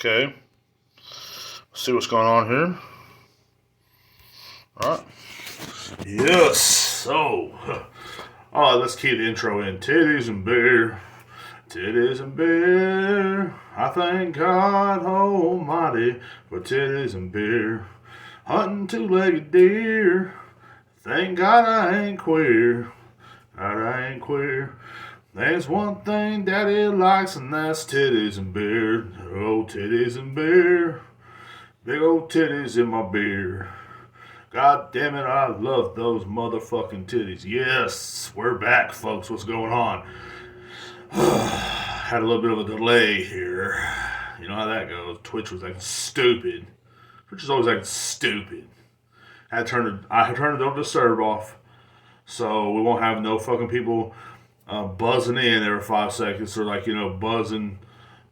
Okay. See what's going on here. Alright. Yes. So, let's keep the intro in. Titties and beer. Titties and beer. I thank God Almighty for titties and beer. Hunting two-legged deer. Thank God I ain't queer. God, I ain't queer. There's one thing Daddy likes, and that's titties and beer. Oh, titties and beer. Big old titties in my beer. God damn it, I love those motherfucking titties. Yes, we're back, folks. What's going on? Had a little bit of a delay here. You know how that goes. Twitch was acting stupid. Twitch is always acting stupid. I had turned the Don't Disturb off, so we won't have no fucking people buzzing in every 5 seconds or buzzing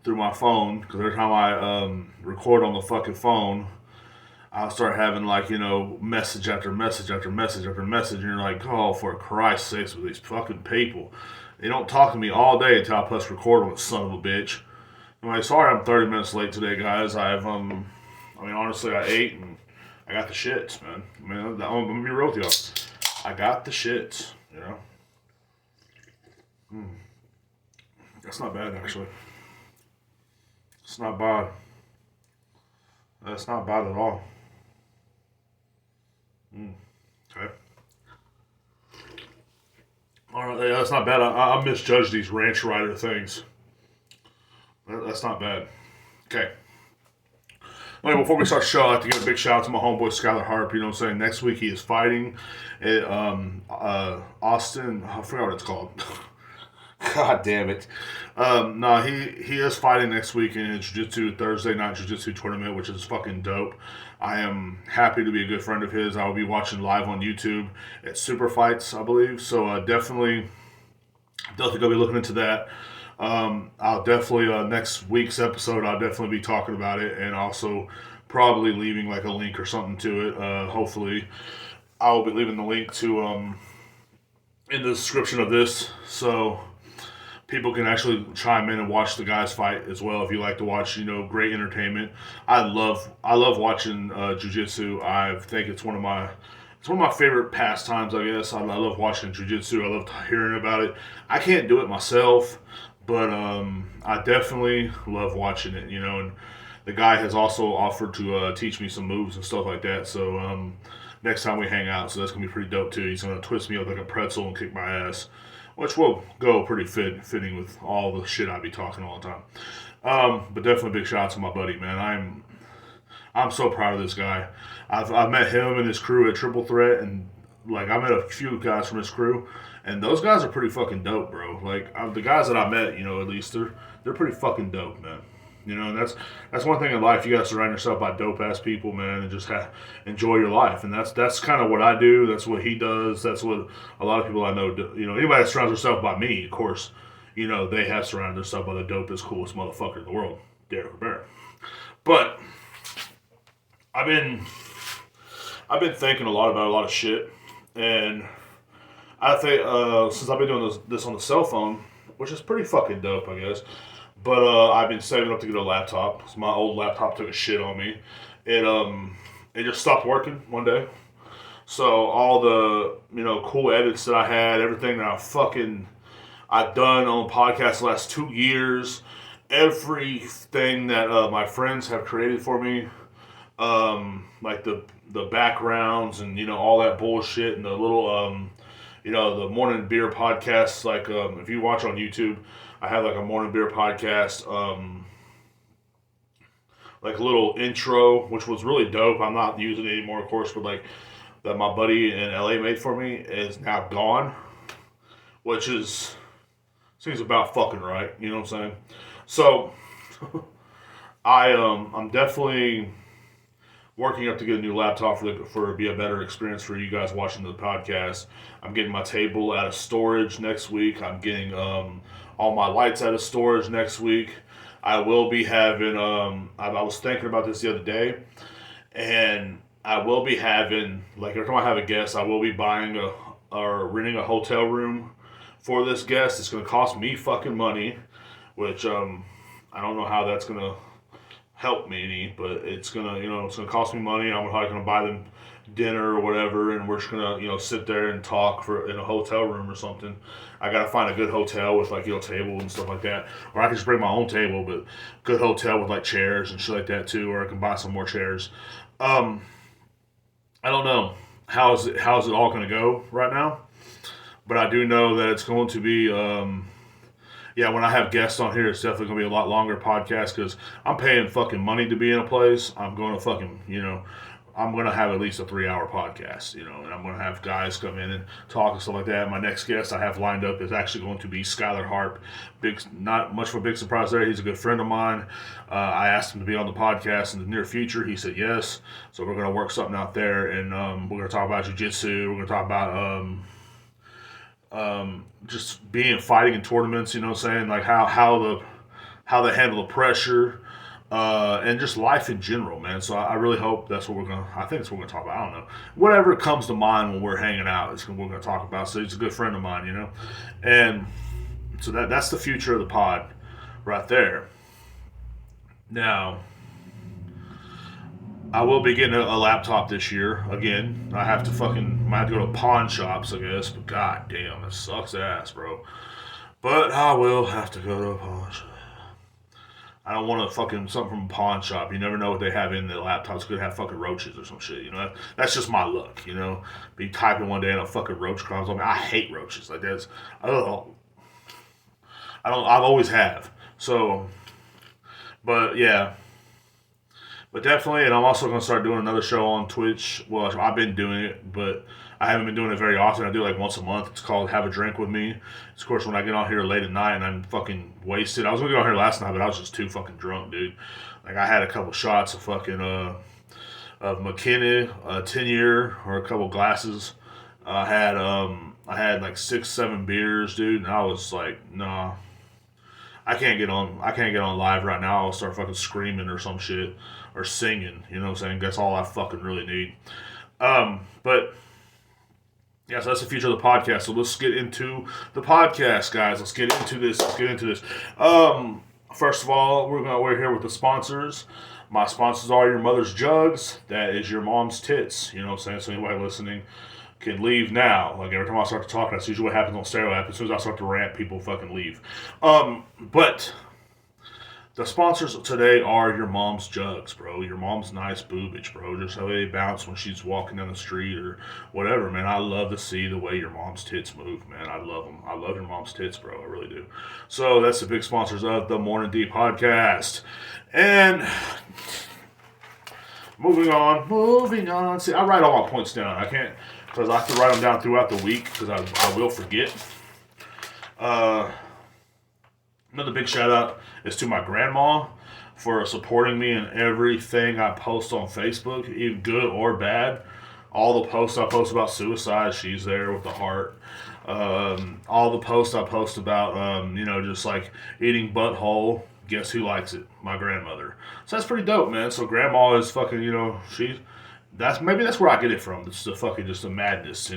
through my phone, because every time I record on the fucking phone, I'll start having message after message after message after message, and you're like, oh, for Christ's sakes, with these fucking people. They don't talk to me all day until I press record on the son of a bitch. Anyway, sorry I'm 30 minutes late today, guys. Honestly, I ate and I got the shits, man. I'm gonna be real with y'all. I got the shits, you know. That's not bad, actually. It's not bad. That's not bad at all. Okay. Alright, yeah, that's not bad. I misjudged these Ranch Rider things. That's not bad. Okay. Anyway, before we start the show, I'd like to give a big shout out to my homeboy Skylar Harp. You know what I'm saying? Next week he is fighting at Austin. I forgot what it's called. God damn it. No, he is fighting next week in a Jiu-Jitsu Thursday night Jiu-Jitsu tournament, which is fucking dope. I am happy to be a good friend of his. I will be watching live on YouTube at Super Fights, I believe. So definitely gonna be looking into that. I'll definitely next week's episode I'll definitely be talking about it, and also probably leaving like a link or something to it. Hopefully, I will be leaving the link to in the description of this, so people can actually chime in and watch the guys fight as well if you like to watch, great entertainment. I love watching jiu-jitsu. I think it's one of my favorite pastimes, I guess. I love watching jiu-jitsu. I love hearing about it. I can't do it myself, but I definitely love watching it, and the guy has also offered to teach me some moves and stuff like that, so next time we hang out, so that's going to be pretty dope too. He's going to twist me up like a pretzel and kick my ass, which will go pretty fitting with all the shit I be talking all the time. But definitely big shout out to my buddy, man. I'm so proud of this guy. I've met him and his crew at Triple Threat, and I met a few guys from his crew, and those guys are pretty fucking dope, bro. The guys that I met, at least they're pretty fucking dope, man. And that's one thing in life. You gotta surround yourself by dope ass people, man, and just enjoy your life. And that's kind of what I do. That's what he does. That's what a lot of people I know do. Anybody that surrounds themselves by me, of course, they have surrounded themselves by the dopest, coolest motherfucker in the world, Derek Rivera. But I've been thinking a lot about a lot of shit, and I think since I've been doing this on the cell phone, which is pretty fucking dope, I guess. But I've been saving up to get a laptop. So my old laptop took a shit on me. It just stopped working one day. So all the cool edits that I had, everything that I've done on podcasts the last 2 years, everything that my friends have created for me, like the backgrounds and all that bullshit, and the little the morning beer podcasts. If you watch on YouTube, I have a morning beer podcast, a little intro, which was really dope. I'm not using it anymore, of course, but that my buddy in LA made for me is now gone, which seems about fucking right. You know what I'm saying? So I'm definitely working up to get a new laptop for be a better experience for you guys watching the podcast. I'm getting my table out of storage next week. I'm getting all my lights out of storage next week. I will be having I was thinking about this the other day, and I will be having, every time I have a guest, I will be buying or renting a hotel room for this guest. It's going to cost me fucking money, which I don't know how help me any, but it's gonna, it's gonna cost me money. I'm probably gonna buy them dinner or whatever, and we're just gonna, sit there and talk in a hotel room or something. I gotta find a good hotel with like, table and stuff like that, or I can just bring my own table, but good hotel with like chairs and shit like that too, or I can buy some more chairs. Um, I don't know how's it all gonna go right now, but I do know that it's going to be. Yeah, when I have guests on here, it's definitely gonna be a lot longer podcast because I'm paying fucking money to be in a place. I'm going to fucking, I'm gonna have at least a 3 hour podcast, and I'm gonna have guys come in and talk and stuff like that. My next guest I have lined up is actually going to be Skylar Harp. Not much of a big surprise there. He's a good friend of mine. I asked him to be on the podcast in the near future. He said yes. So we're gonna work something out there, and we're gonna talk about jiu-jitsu. We're gonna talk about just being fighting in tournaments, saying like how they handle the pressure, and just life in general, man. So I really hope that's what I think that's what we're gonna talk about. I don't know, whatever comes to mind when we're hanging out, it's what we're gonna talk about. So he's a good friend of mine, and so that's the future of the pod, right there. Now, I will be getting a laptop this year again. Might have to go to pawn shops, I guess. But god damn, it sucks ass, bro. But I will have to go to a pawn shop. I don't want to fucking something from a pawn shop. You never know what they have in the laptops. Could have fucking roaches or some shit. That's just my luck. Be typing one day and a fucking roach crawls on me. I hate roaches. Like that's I don't know. I don't. I've always have. So, but yeah. But definitely, and I'm also going to start doing another show on Twitch. Well, I've been doing it, but I haven't been doing it very often. I do it like once a month. It's called Have a Drink with Me. It's, of course, when I get on here late at night and I'm fucking wasted. I was going to get on here last night, but I was just too fucking drunk, dude. Like, I had a couple shots of fucking, of McKinney, 10-year, or a couple glasses. I had like 6, 7 beers, dude, and I was like, nah. I can't get on. I can't get on live right now. I'll start fucking screaming or some shit or singing. You know what I'm saying? That's all I fucking really need. But yeah, so that's the future of the podcast. So let's get into the podcast, guys. Let's get into this. First of all, we're here with the sponsors. My sponsors are Your Mother's Jugs. That is Your Mom's Tits. You know what I'm saying? So anybody listening can leave now. Like every time I start to talk, that's usually what happens on Stereo App. As soon as I start to rant, people fucking leave. But the sponsors today are Your Mom's Jugs, bro. Your mom's nice boobage, bro. Just how they bounce when she's walking down the street or whatever, man. I love to see the way your mom's tits move, man. I love them. I love your mom's tits, bro. I really do. So that's the big sponsors of the Morning D podcast. And moving on. See, I write all my points down. I can't, because I have to write them down throughout the week because I will forget. Another big shout out is to my grandma for supporting me in everything I post on Facebook, even good or bad. All the posts I post about suicide, she's there with the heart. All the posts I post about, just like eating butthole, guess who likes it? My grandmother. So that's pretty dope, man. So grandma is fucking, maybe that's where I get it from. It's the fucking just the madness,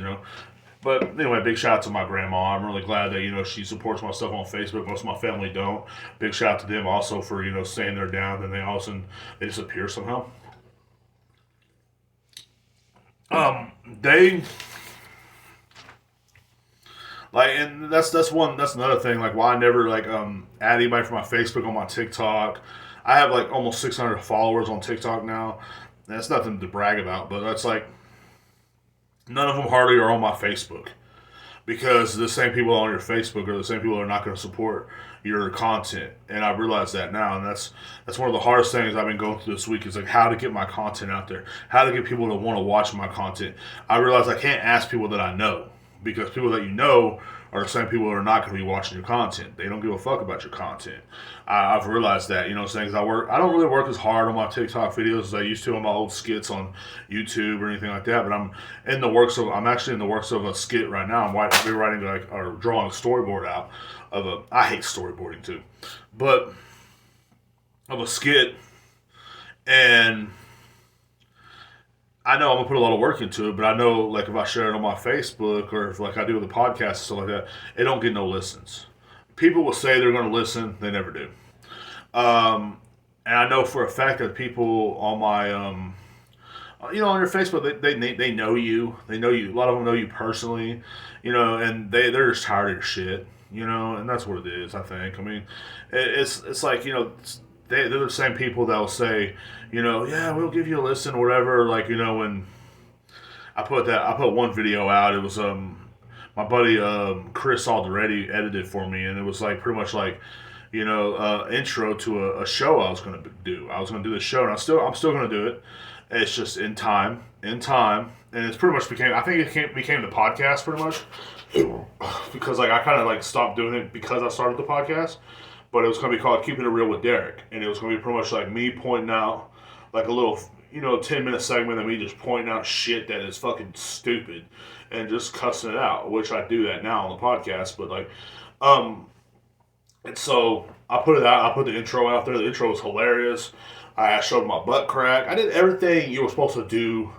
But anyway, big shout out to my grandma. I'm really glad that, she supports my stuff on Facebook. Most of my family don't. Big shout out to them also for, staying there down. Then they all of a sudden, they disappear somehow. And that's another thing, like why I never add anybody from my Facebook on my TikTok. I have like almost 600 followers on TikTok now. That's nothing to brag about, but that's like none of them hardly are on my Facebook because the same people on your Facebook are the same people that are not going to support your content, and I realize that now, and that's one of the hardest things I've been going through this week is like how to get my content out there, how to get people to want to watch my content. I realize I can't ask people that I know because people that you know are the same people that are not going to be watching your content. They don't give a fuck about your content. I've realized that, saying I don't really work as hard on my TikTok videos as I used to on my old skits on YouTube or anything like that. But I'm actually in the works of a skit right now. I'm writing or drawing a storyboard out I hate storyboarding too, but of a skit, and I know I'm gonna put a lot of work into it, but I know like if I share it on my Facebook or if like I do with the podcast and stuff like that, it don't get no listens. People will say they're gonna listen, they never do. And I know for a fact that people on my on your Facebook, they know you. They know you. A lot of them know you personally, and they're just tired of your shit, and that's what it is. I think. I mean, it's like they're the same people that will say, yeah, we'll give you a listen or whatever. Like when I put one video out. It was my buddy Chris Alderetti edited for me, and it was like pretty much like intro to a show I was going to do. I was going to do this show, and I'm still going to do it. It's just in time, and it's pretty much became. I think became the podcast pretty much because like I kind of like stopped doing it because I started the podcast. But it was going to be called Keeping It Real with Derek, and it was going to be pretty much like me pointing out like a little 10-minute segment of me just pointing out shit that is fucking stupid and just cussing it out, which I do that now on the podcast. But like, and so I put it out. I put the intro out there. The intro was hilarious. I showed my butt crack. I did everything you were supposed to do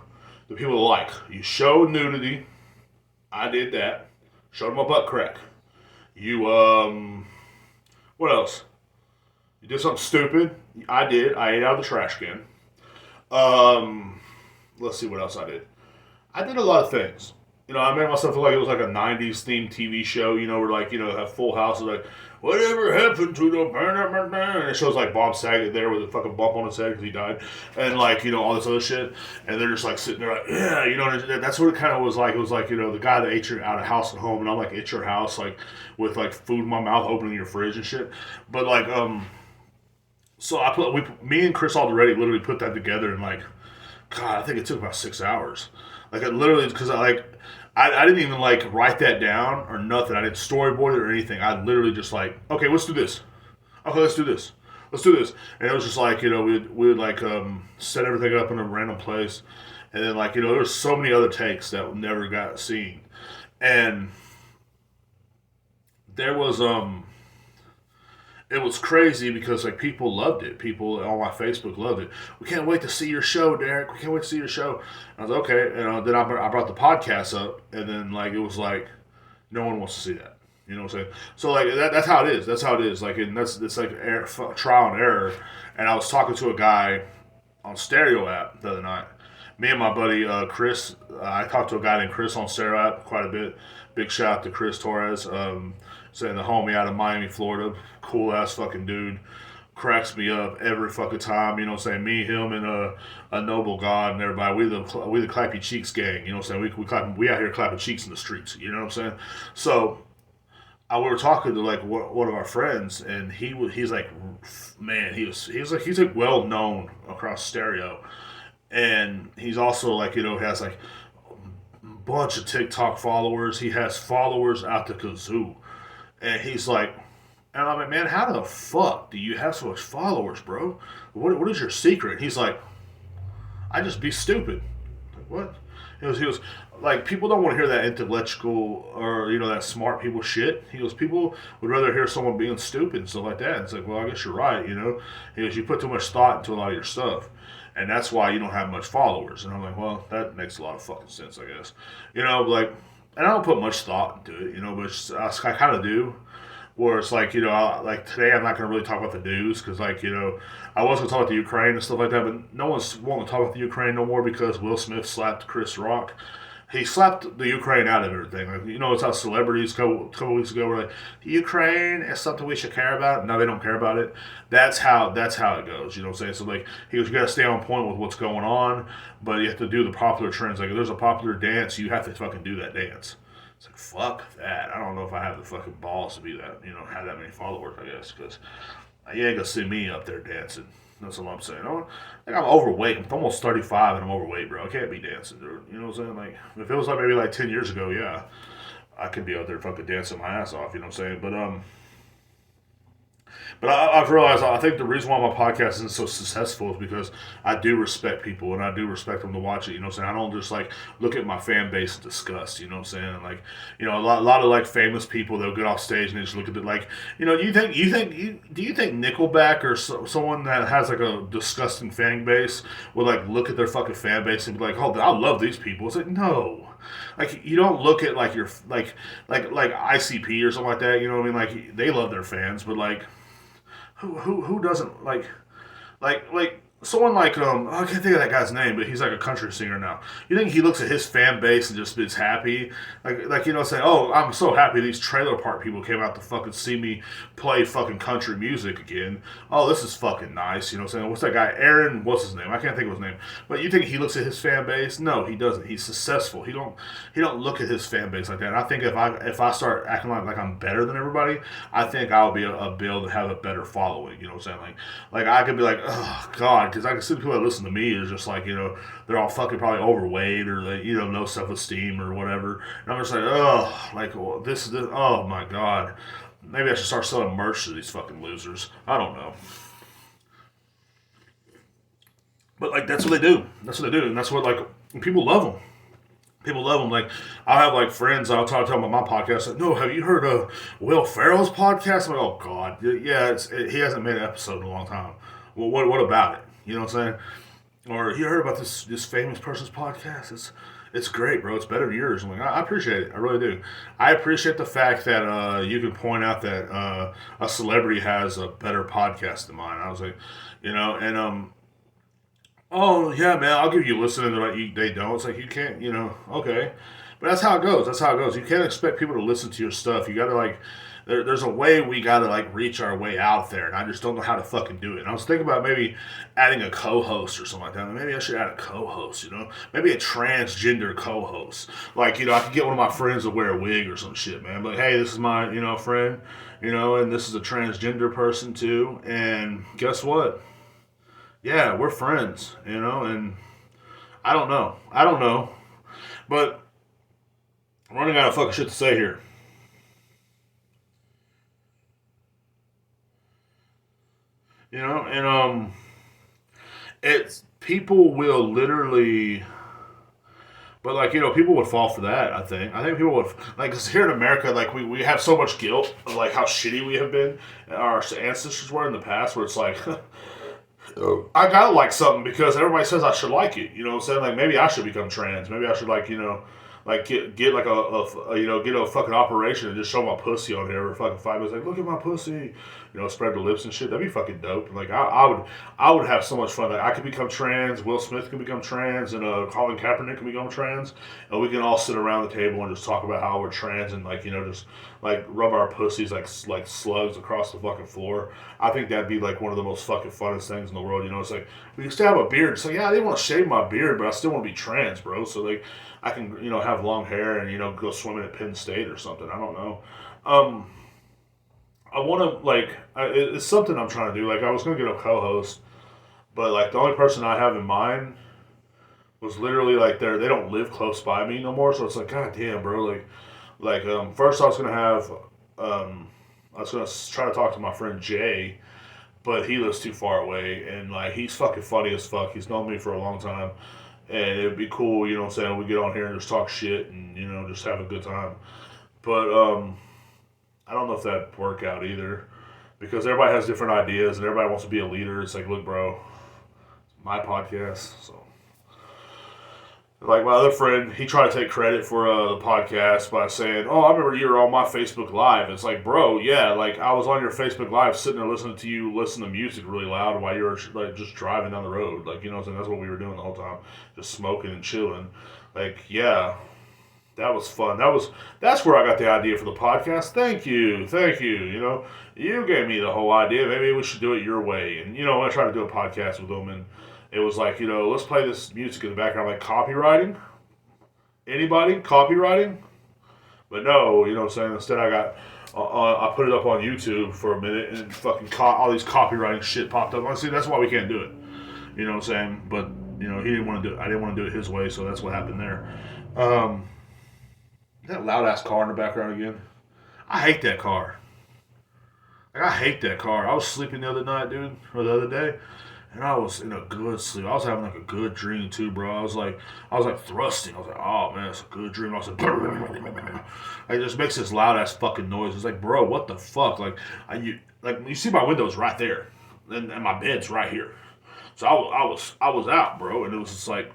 that people like. You showed nudity. I did that. Showed my butt crack. You what else? You did something stupid. I did. I ate out of the trash can. Let's see what else I did. I did a lot of things. I made myself feel like it was like a '90s themed TV show. Where like have Full House is like, whatever happened to the and it shows like Bob Saget there with a fucking bump on his head because he died, and like all this other shit, and they're just like sitting there like that's what it kind of was like. It was like the guy that ate your out of house and home, and I'm like at your house like with like food in my mouth, opening your fridge and shit, but like so me and Chris Alderetti literally put that together in like, God, I think it took about 6 hours. Like I literally, because I didn't even like write that down or nothing. I didn't storyboard it or anything. I literally just like, okay, let's do this. Okay, let's do this. Let's do this. And it was just like, we would like set everything up in a random place, and then like there was so many other takes that never got seen, and there was it was crazy because like people loved it. People on my Facebook loved it. We can't wait to see your show, Derek. We can't wait to see your show. And I was like, okay, and then I brought the podcast up, and then like it was like no one wants to see that. You know what I'm saying? So like that's how it is. That's how it is. Like and it's like trial and error. And I was talking to a guy on Stereo app the other night. Me and my buddy Chris. I talked to a guy named Chris on Stereo app quite a bit. Big shout out to Chris Torres. Saying the homie out of Miami, Florida, cool ass fucking dude, cracks me up every fucking time. Saying me, him, and a noble god and everybody. We the clappy cheeks gang. Saying we out here clapping cheeks in the streets. You know what I'm saying? So we were talking to like one of our friends, and he's like, man, he's like well known across Stereo, and he's also like has like a bunch of TikTok followers. He has followers out the kazoo. And he's like, and I'm like, man, how the fuck do you have so much followers, bro? What is your secret? And he's like, I just be stupid. Like, what? He was like, people don't want to hear that intellectual or that smart people shit. He goes, people would rather hear someone being stupid and stuff like that. And it's like, well, I guess you're right. He goes, you put too much thought into a lot of your stuff, and that's why you don't have much followers. And I'm like, well, that makes a lot of fucking sense, I guess. Like. And I don't put much thought into it, but I kind of do. Where it's like, like today I'm not going to really talk about the news because, like, I was going to talk about the Ukraine and stuff like that, but no one's wanting to talk about the Ukraine no more because Will Smith slapped Chris Rock. He slapped the Ukraine out of everything. Like, it's how celebrities a couple weeks ago were like, Ukraine is something we should care about. No, they don't care about it. That's how it goes. You know what I'm saying? So like, he goes, you got to stay on point with what's going on, but you have to do the popular trends. Like, if there's a popular dance, you have to fucking do that dance. It's like, fuck that. I don't know if I have the fucking balls to be that, have that many followers, I guess, because you ain't gonna see me up there dancing. That's all I'm saying. I'm overweight. I'm almost 35 and I'm overweight, bro. I can't be dancing, dude. You know what I'm saying? Like, if it was like maybe like 10 years ago, yeah, I could be out there fucking dancing my ass off. You know what I'm saying? But I've realized I think the reason why my podcast isn't so successful is because I do respect people and I do respect them to watch it. You know what I'm saying? I don't just like look at my fan base in disgust. You know what I'm saying? And like, a lot of like famous people they'll get off stage and they just look at it like, do you think Nickelback or someone that has like a disgusting fan base would like look at their fucking fan base and be like, oh, I love these people? It's like, no. Like, you don't look at like your like ICP or something like that. You know what I mean? Like, they love their fans, but like. Who doesn't like like someone like I can't think of that guy's name, but he's like a country singer now. You think he looks at his fan base and just is happy, like saying, "Oh, I'm so happy these trailer park people came out to fucking see me play fucking country music again. Oh, this is fucking nice." You know what I'm saying? What's that guy? Aaron, what's his name? I can't think of his name. But you think he looks at his fan base? No, he doesn't. He's successful. He don't look at his fan base like that. And I think if I start acting like I'm better than everybody, I think I'll be able to have a better following. You know what I'm saying? Like I could be like, oh God, because I can see the people that listen to me is just like, they're all fucking probably overweight or they, no self esteem or whatever. And I'm just like, oh, like well, this is oh my God. Maybe I should start selling merch to these fucking losers. I don't know. But like that's what they do. That's what they do, and that's what like people love them. People love them. Like I'll have like friends. I'll talk to them about my podcast. Like, no, have you heard of Will Ferrell's podcast? I'm like, oh God, yeah. He hasn't made an episode in a long time. Well, what about it? You know what I'm saying? Or you heard about this famous person's podcast? It's great, bro. It's better than yours. I'm like, I appreciate it. I really do. I appreciate the fact that you can point out that a celebrity has a better podcast than mine. I was like, and oh yeah, man, I'll give you listening. They're like, they don't. It's like you can't, okay. But that's how it goes. That's how it goes. You can't expect people to listen to your stuff. You gotta like, there's a way we gotta like reach our way out there, and I just don't know how to fucking do it. And I was thinking about maybe adding a co-host or something like that. Maybe I should add a co-host. Maybe a transgender co-host. Like, I could get one of my friends to wear a wig or some shit, man. But hey, this is my, friend, and this is a transgender person too. And guess what? Yeah, we're friends, and I don't know. I don't know. But I'm running out of fucking shit to say here. And it's people will literally but like, people would fall for that, I think people would like, because here in America, like we have so much guilt of like how shitty we have been, our ancestors were in the past, where it's like I gotta like something because everybody says I should like it. You know what I'm saying? Like maybe I should become trans. Maybe I should like like get like get a fucking operation and just show my pussy on here every fucking 5 minutes. Like look at my pussy. Spread the lips and shit. That'd be fucking dope. Like I would have so much fun. Like I could become trans. Will Smith can become trans, and Colin Kaepernick can become trans, and we can all sit around the table and just talk about how we're trans and like just like rub our pussies like slugs across the fucking floor. I think that'd be like one of the most fucking funnest things in the world. It's like we used to have a beard. It's like yeah, I didn't want to shave my beard, but I still want to be trans, bro. So like I can have long hair and go swimming at Penn State or something. I don't know. I want to like it's something I'm trying to do. Like I was gonna get a co-host, but like the only person I have in mind was literally like they don't live close by me no more. So it's like god damn, bro. First I was gonna have I was gonna try to talk to my friend Jay, but he lives too far away, and like he's fucking funny as fuck. He's known me for a long time, and it'd be cool. You know what I'm saying? We get on here and just talk shit and just have a good time. But I don't know if that'd work out either, because everybody has different ideas and everybody wants to be a leader. It's like, look, bro, it's my podcast. So, like my other friend, he tried to take credit for the podcast by saying, "Oh, I remember you were on my Facebook Live." It's like, bro, yeah, like I was on your Facebook Live, sitting there listening to you listen to music really loud while you were like just driving down the road. Like so that's what we were doing the whole time, just smoking and chilling. Like, yeah. That was fun. That's where I got the idea for the podcast. Thank you, thank you. You gave me the whole idea. Maybe we should do it your way. And I tried to do a podcast with them, and it was like let's play this music in the background, like copywriting. Anybody copywriting? But no, what I'm saying. Instead, I put it up on YouTube for a minute, and fucking all these copywriting shit popped up. Honestly, that's why we can't do it. You know what I'm saying? But he didn't want to do it. I didn't want to do it his way, so that's what happened there. That loud ass car in the background again. I hate that car. Like, I hate that car. I was sleeping the other night, dude, or the other day, and I was in a good sleep. I was having like a good dream too, bro. I was like thrusting. I was like, oh man, it's a good dream. I was like, it just makes this loud ass fucking noise. It's like, bro, what the fuck? Like, you see my windows right there, and my bed's right here. So I was out, bro, and it was just like.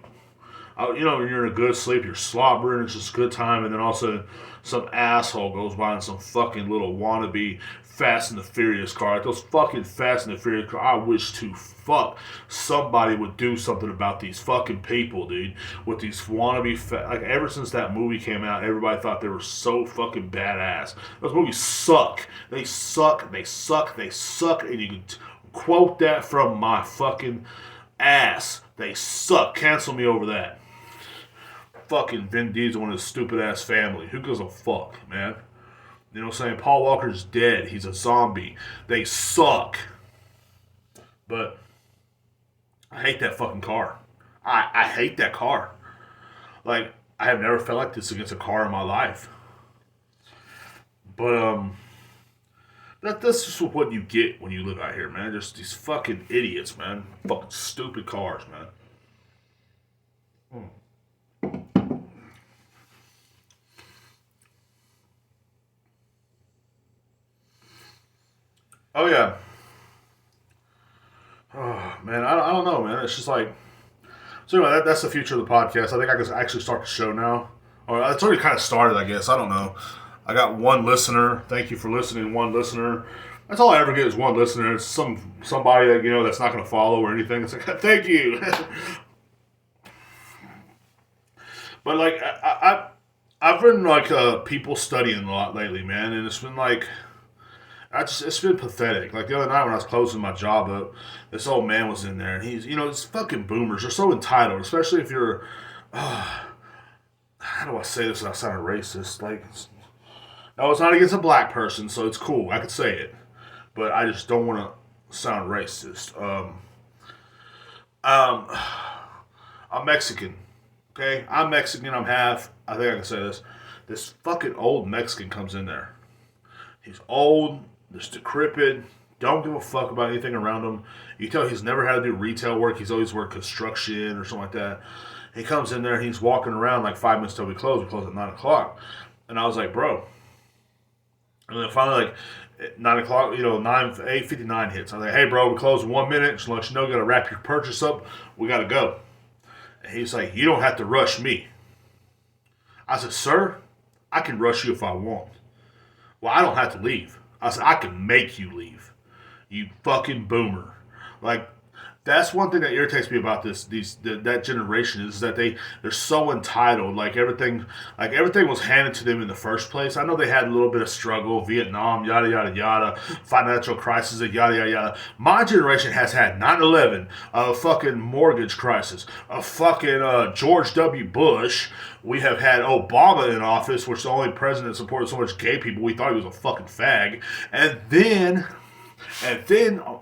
When you're in a good sleep, you're slobbering, it's just a good time, and then all of a sudden, some asshole goes by in some fucking little wannabe Fast and the Furious car. Like those fucking Fast and the Furious car. I wish to fuck somebody would do something about these fucking people, dude. With these wannabe like ever since that movie came out, everybody thought they were so fucking badass. Those movies suck. They suck. They suck. They suck. And you can quote that from my fucking ass. They suck. Cancel me over that. Fucking Vin Diesel and his stupid ass family. Who gives a fuck, man? You know what I'm saying? Paul Walker's dead. He's a zombie. They suck. But I hate that fucking car. I hate that car. Like, I have never felt like this against a car in my life. But, that's just what you get when you live out here, man. Just these fucking idiots, man. Fucking stupid cars, man. Oh, yeah. Oh, man, I don't know, man. It's just like... So anyway, that's the future of the podcast. I think I can actually start the show now. Or it's already kind of started, I guess. I don't know. I got one listener. Thank you for listening, one listener. That's all I ever get is one listener. It's somebody that, you know, that's not going to follow or anything. It's like, thank you. But, like, I've been, like, people studying a lot lately, man. And it's been, like... it's been pathetic. Like the other night when I was closing my job up, this old man was in there, and he's, you know, it's fucking boomers. They're so entitled, especially if you're, how do I say this without sounding racist? Like, no, it's not against a black person, so it's cool. I could say it, but I just don't want to sound racist. I'm Mexican, okay? I'm Mexican. I'm half. I think I can say this. This fucking old Mexican comes in there. He's old. Just decrepit, don't give a fuck about anything around him. You tell he's never had to do retail work. He's always worked construction or something like that. He comes in there and he's walking around like 5 minutes till we close. We close at 9 o'clock. And I was like, bro. And then finally, like, at 9 o'clock, you know, 8:59 hits. I was like, hey, bro, we close in 1 minute. Just to let you know, you got to wrap your purchase up. We got to go. And he's like, you don't have to rush me. I said, sir, I can rush you if I want. Well, I don't have to leave. I said, I can make you leave. You fucking boomer. Like, that's one thing that irritates me about that generation is that they're so entitled. Like everything was handed to them in the first place. I know they had a little bit of struggle, Vietnam, yada yada yada, financial crisis, yada yada yada. My generation has had 9/11, a fucking mortgage crisis, a fucking George W. Bush. We have had Obama in office, which the only president that supported so much gay people. We thought he was a fucking fag, and then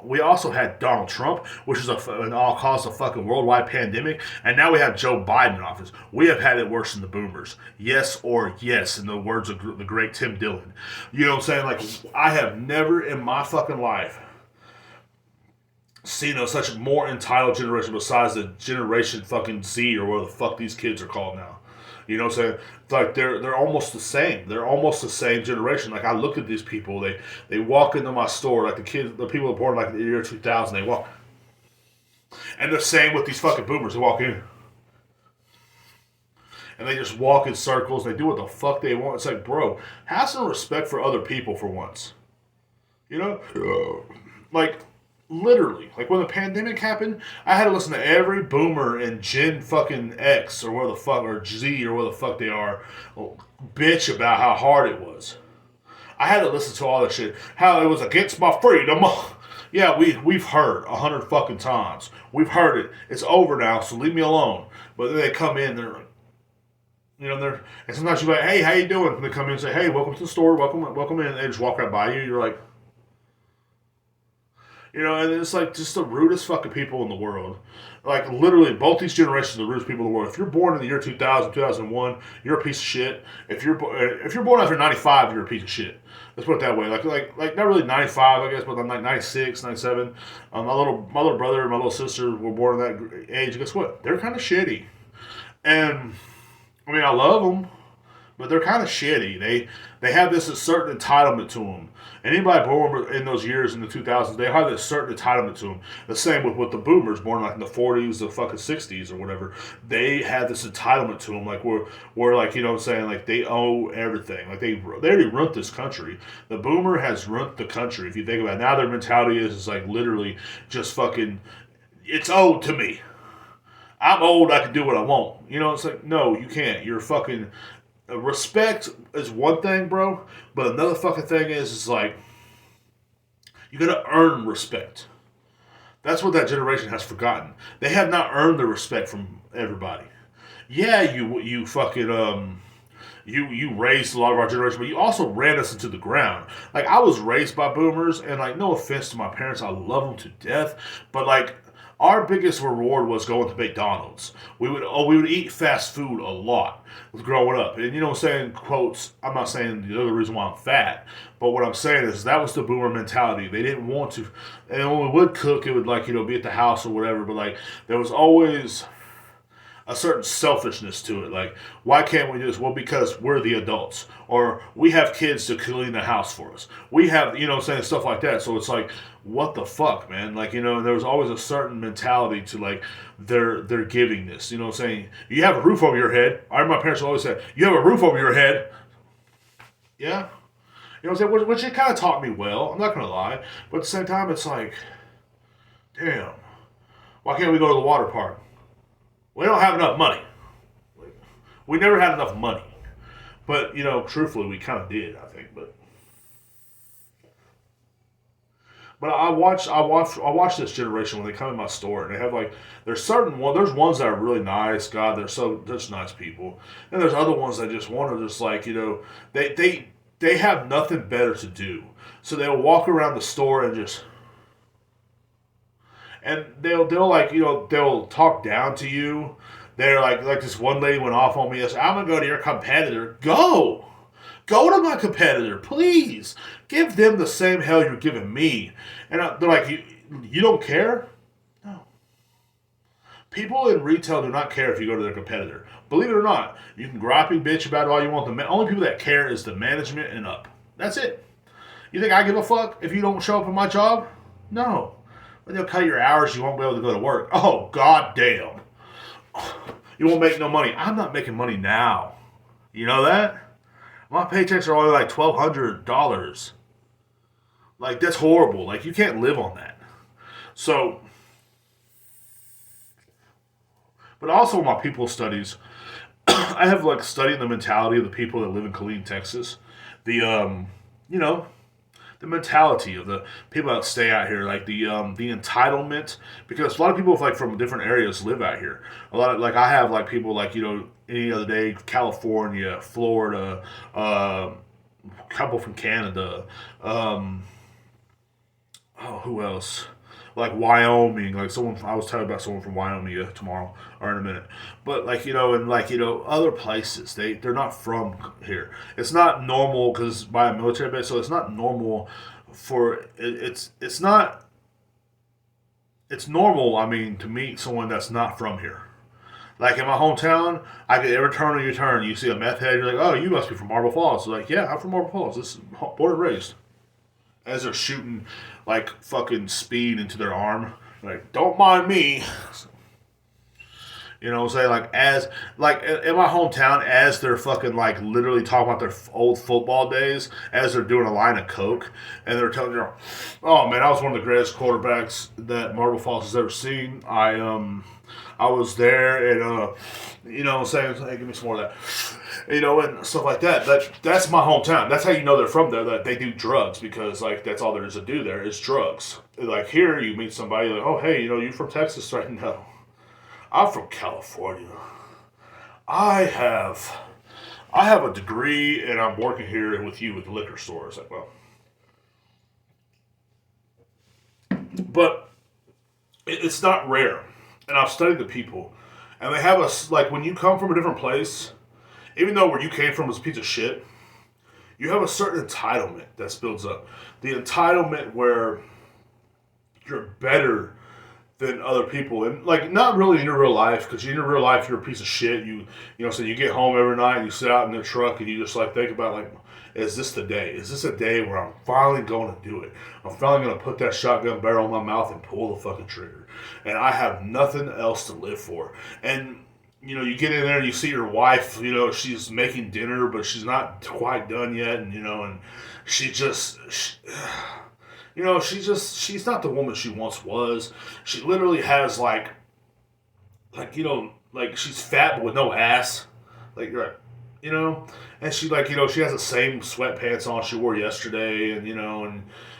we also had Donald Trump, which is all caused a fucking worldwide pandemic. And now we have Joe Biden in office. We have had it worse than the boomers. Yes or yes, in the words of the great Tim Dillon. You know what I'm saying? Like, I have never in my fucking life seen such a more entitled generation besides the generation fucking Z or whatever the fuck these kids are called now. You know what I'm saying? It's like they're almost the same. They're almost the same generation. Like I look at these people, they walk into my store, like the people that are born like in the year 2000, they walk. And the same with these fucking boomers. They walk in. And they just walk in circles. They do what the fuck they want. It's like, bro, have some respect for other people for once. You know? Like, literally, like when the pandemic happened, I had to listen to every boomer and Gen fucking X or where the fuck, or Z or where the fuck they are, bitch about how hard it was. I had to listen to all that shit. How it was against my freedom. Yeah, we've heard 100 fucking times. We've heard it. It's over now, so leave me alone. But then they come in, and sometimes you're like, hey, how you doing? And they come in and say, hey, welcome to the store, welcome in. And they just walk right by you. You're like, you know, and it's like just the rudest fucking people in the world. Like, literally, both these generations are the rudest people in the world. If you're born in the year 2000, 2001, you're a piece of shit. If you're born after 95, you're a piece of shit. Let's put it that way. Like not really 95, I guess, but I'm like 96, 97. My little brother and my little sister were born in that age. Guess what? They're kind of shitty. And, I mean, I love them. but they're kind of shitty. They have this a certain entitlement to them. Anybody born in those years in the 2000s, they have this certain entitlement to them. The same with the boomers born like in the 40s, the fucking 60s or whatever. They have this entitlement to them, like we're like, you know what I'm saying, like they owe everything. Like they already run this country. The boomer has run the country. If you think about it, now their mentality is like literally just fucking, it's owed to me. I'm old, I can do what I want. You know, it's like, no, you can't. You're fucking. Respect is one thing, bro, but another fucking thing is like, you gotta earn respect. That's what that generation has forgotten. They have not earned the respect from everybody. Yeah, you fucking you raised a lot of our generation, but you also ran us into the ground. Like I was raised by boomers, and like no offense to my parents, I love them to death, but like our biggest reward was going to McDonald's. We would eat fast food a lot growing up, and you know what I'm saying, quotes. I'm not saying the other reason why I'm fat, but what I'm saying is that was the boomer mentality. They didn't want to, and when we would cook, it would like be at the house or whatever. But like there was always a certain selfishness to it. Like, why can't we do this? Well, because we're the adults. Or we have kids to clean the house for us. We have, you know what I'm saying, stuff like that. So it's like, what the fuck, man? Like, you know, there was always a certain mentality to like their giving this. You know what I'm saying? You have a roof over your head. I remember my parents always said, you have a roof over your head. Yeah. You know what I'm saying? Which it kind of taught me well. I'm not going to lie. But at the same time, it's like, damn. Why can't we go to the water park? We don't have enough money. We never had enough money. But, you know, truthfully, we kind of did, I think. But I watch this generation when they come in my store and they have like there's ones that are really nice, God, they're just nice people. And there's other ones that just want to just like, you know, they have nothing better to do. So they'll walk around the store and just and they'll like, you know, they'll talk down to you. They're like this one lady went off on me. I said, I'm gonna go to your competitor. Go to my competitor, please. Give them the same hell you're giving me. And they're like, you don't care? No. People in retail do not care if you go to their competitor. Believe it or not, you can gripe and bitch about it all you want. The only people that care is the management and up. That's it. You think I give a fuck if you don't show up at my job? No. When they'll cut your hours, you won't be able to go to work. Oh, god damn. You won't make no money. I'm not making money now. You know that? My paychecks are only like $1,200. Like, that's horrible. Like, you can't live on that. So, but also my people studies, I have like studied the mentality of the people that live in Killeen, Texas. The, you know, the mentality of the people that stay out here, like the entitlement, because a lot of people like from different areas live out here. A lot of like I have like people like you know any other day, California, Florida, a couple from Canada. Oh, who else? Like Wyoming, like someone I was telling about someone from Wyoming tomorrow or in a minute, but like you know, and like you know, other places they're not from here. It's not normal because by a military base, so it's not normal for it's not it's normal. I mean, to meet someone that's not from here. Like in my hometown, I could every turn you turn, you see a meth head, you're like, oh, you must be from Marble Falls. So like, yeah, I'm from Marble Falls. This is born and raised. As they're shooting like fucking speed into their arm. Like, don't mind me. You know what I'm saying? Like, as, like, in my hometown, as they're fucking, like, literally talking about their old football days, as they're doing a line of coke, and they're telling you, oh, man, I was one of the greatest quarterbacks that Marble Falls has ever seen. I was there, and, you know what I'm saying? Hey, give me some more of that. You know, and stuff like that. That's my hometown. That's how you know they're from there, that they do drugs, because, like, that's all there is to do there is drugs. Like, here, you meet somebody, like, oh, hey, you know, you from Texas, right? No. I'm from California. I have a degree, and I'm working here with you with the liquor store. It's like, well, but it's not rare. And I've studied the people, and they have like when you come from a different place, even though where you came from was a piece of shit, you have a certain entitlement that builds up. The entitlement where you're better than other people, and like not really in your real life, because in your real life you're a piece of shit. So you get home every night and you sit out in the truck and you just like think about like, is this the day? Is this a day where I'm finally going to do it? I'm finally going to put that shotgun barrel in my mouth and pull the fucking trigger, and I have nothing else to live for. And you get in there and you see your wife. She's making dinner, but she's not quite done yet, and she just. She's not the woman she once was. She literally has like she's fat but with no ass. Like, you know, and she she has the same sweatpants on she wore yesterday, and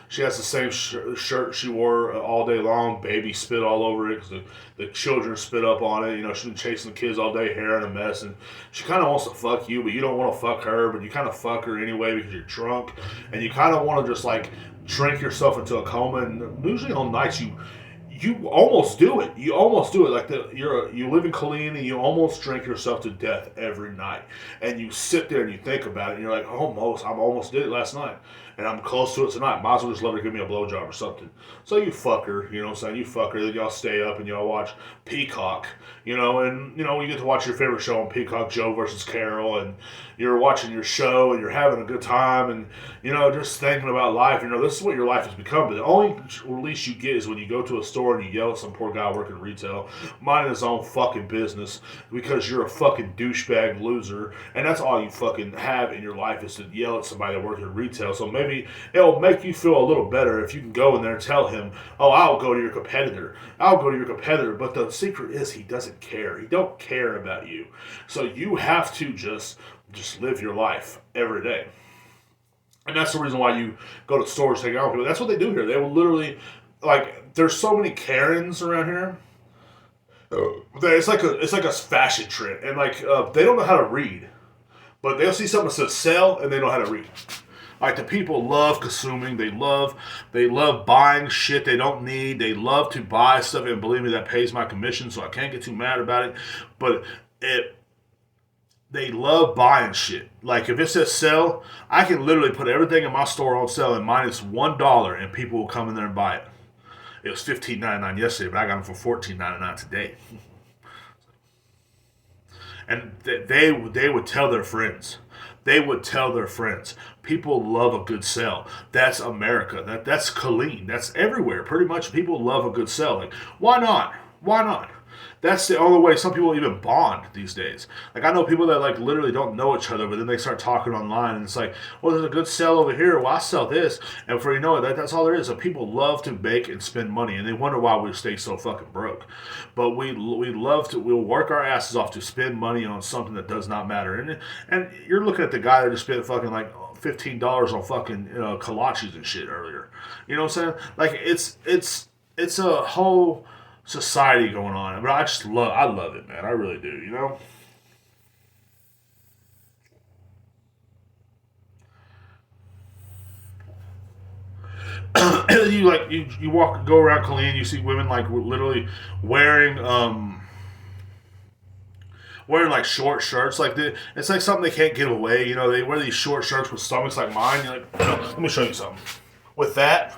she has the same shirt she wore all day long. Baby spit all over it because the children spit up on it. She's been chasing the kids all day, hair in a mess, and she kind of wants to fuck you, but you don't want to fuck her, but you kind of fuck her anyway because you're drunk, and you kind of want to just like drink yourself into a coma. And usually on nights you almost do it. You almost do it. Like you live in Killeen and you almost drink yourself to death every night. And you sit there and you think about it and you're like, almost. I almost did it last night. And I'm close to it tonight. Might as well just let her give me a blowjob or something. So you fuck her, you know what I'm saying? You fuck her, then y'all stay up and y'all watch Peacock, and you get to watch your favorite show on Peacock, Joe versus Carol, and you're watching your show and you're having a good time and, just thinking about life. This is what your life has become. But the only release you get is when you go to a store and you yell at some poor guy working retail, minding his own fucking business because you're a fucking douchebag loser. And that's all you fucking have in your life is to yell at somebody working retail. So maybe it'll make you feel a little better if you can go in there and tell him, oh, I'll go to your competitor. But the secret is he doesn't care. He don't care about you. So you have to just live your life every day. And that's the reason why you go to stores taking out people. That's what they do here. They will literally, there's so many Karens around here. It's like a fashion trend, and they don't know how to read, but they'll see something that says sell, and they know how to read. Like the people love consuming. They love buying shit they don't need. They love to buy stuff, and believe me, that pays my commission, so I can't get too mad about it. But they love buying shit. Like if it says sell, I can literally put everything in my store on sale and minus $1, and people will come in there and buy it. It was $15.99 yesterday, but I got them for $14.99 today. And they would tell their friends. They would tell their friends. People love a good sale. That's America. That's Killeen. That's everywhere. Pretty much people love a good sale. Like, why not? Why not? That's the only way some people even bond these days. Like, I know people that, literally don't know each other, but then they start talking online, and it's like, well, there's a good sale over here. Well, I sell this. And before you know it, that's all there is. So people love to make and spend money, and they wonder why we stay so fucking broke. But we'll work our asses off to spend money on something that does not matter. And you're looking at the guy that just spent fucking, $15 on fucking kolaches and shit earlier. You know what I'm saying? It's a whole society going on, but I love it, man. I really do, And then you go around Killeen, you see women literally wearing short shirts. It's like something they can't give away. They wear these short shirts with stomachs like mine. You're like, let me show you something. With that,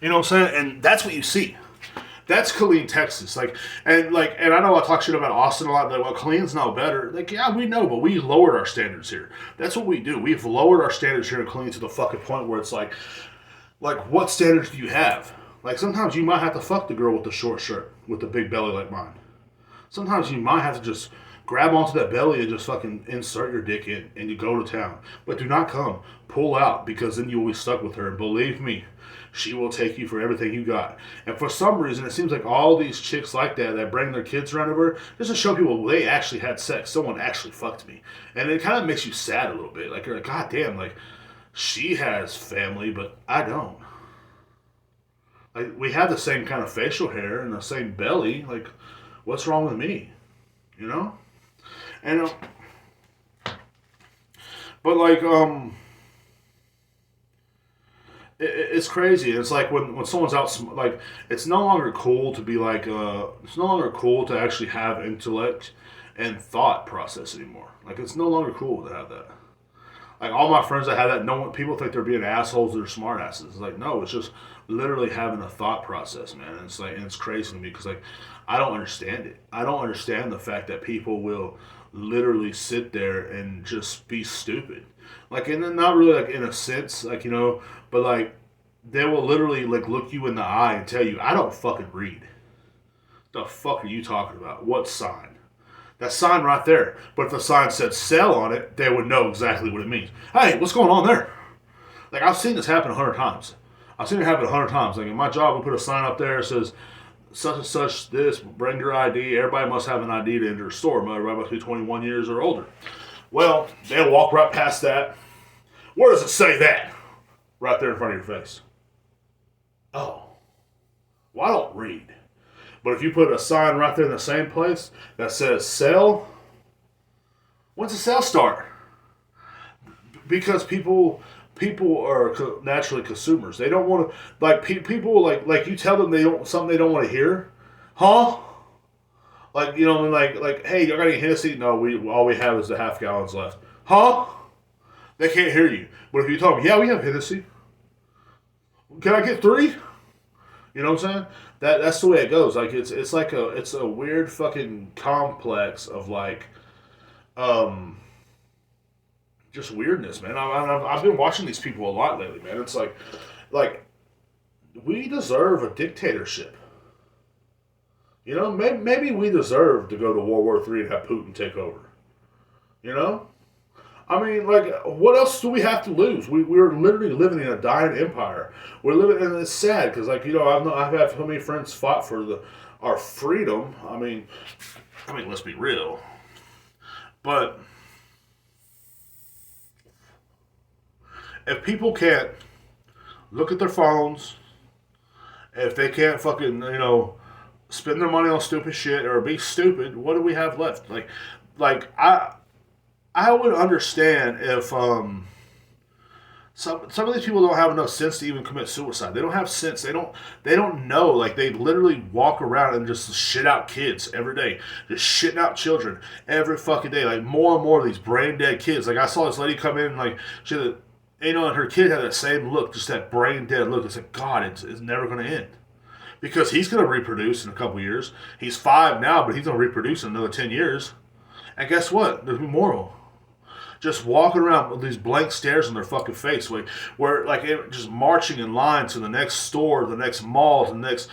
you know what I'm saying? And that's what you see. That's Killeen, Texas. And I know I talk shit about Austin a lot, but Killeen's no better. Yeah, we know, but we lowered our standards here. That's what we do. We've lowered our standards here in Killeen to the fucking point where it's like, what standards do you have? Sometimes you might have to fuck the girl with the short shirt, with the big belly like mine. Sometimes you might have to just grab onto that belly and just fucking insert your dick in, and you go to town. But do not come. Pull out, because then you will be stuck with her. And believe me, she will take you for everything you got. And for some reason, it seems like all these chicks like that bring their kids around over just to show people they actually had sex. Someone actually fucked me. And it kind of makes you sad a little bit. You're like, God damn, she has family, but I don't. We have the same kind of facial hair and the same belly. What's wrong with me? And, but it's crazy. It's like when someone's out, it's no longer cool to be it's no longer cool to actually have intellect and thought process anymore. It's no longer cool to have that. Like all my friends that have that, no one, people think they're being assholes or smart asses. It's like no, it's just literally having a thought process, man. And it's like, and it's crazy to me because like I don't understand it. I don't understand the fact that people will literally sit there and just be stupid. Like, and then not really like in a sense, like but like they will literally like look you in the eye and tell you, I don't fucking read. The fuck are you talking about? What sign? That sign right there. But if the sign said sell on it, they would know exactly what it means. Hey, what's going on there? Like, I've seen this happen 100 times. I've seen it happen 100 times. Like, in my job, we put a sign up there that says, such and such, this, bring your ID. Everybody must have an ID to enter a store. Everybody must be 21 years or older. Well, they'll walk right past that. Where does it say that? Right there in front of your face. Oh. Well, I don't read. But if you put a sign right there in the same place that says sell, when's the sale start? Because people are naturally consumers. They don't want to people like you tell them they don't something they don't want to hear, huh? Like like hey, you got any Hennessy? No, we all we have is the half gallons left, huh? They can't hear you. But if you tell them, yeah, we have Hennessy. Can I get 3? You know what I'm saying? That's the way it goes. Like it's like it's a weird fucking complex of like, just weirdness, man. I've been watching these people a lot lately, man. It's like we deserve a dictatorship. Maybe we deserve to go to World War III and have Putin take over. You know? I mean, like, what else do we have to lose? We're literally living in a dying empire. We're living, and it's sad because, like, I've had so many friends fought for our freedom. I mean, let's be real. But if people can't look at their phones, if they can't fucking spend their money on stupid shit or be stupid, what do we have left? Like I would understand if some of these people don't have enough sense to even commit suicide. They don't have sense. They don't know. Like they literally walk around and just shit out kids every day, just shitting out children every fucking day. Like more and more of these brain dead kids. Like I saw this lady come in and like she had, and her kid had that same look, just that brain dead look. It's like God, it's never gonna end. Because he's going to reproduce in a couple years. He's 5 now, but he's going to reproduce in another 10 years. And guess what? There's more. Just walking around with these blank stares on their fucking face, where just marching in line to the next store, the next mall, the next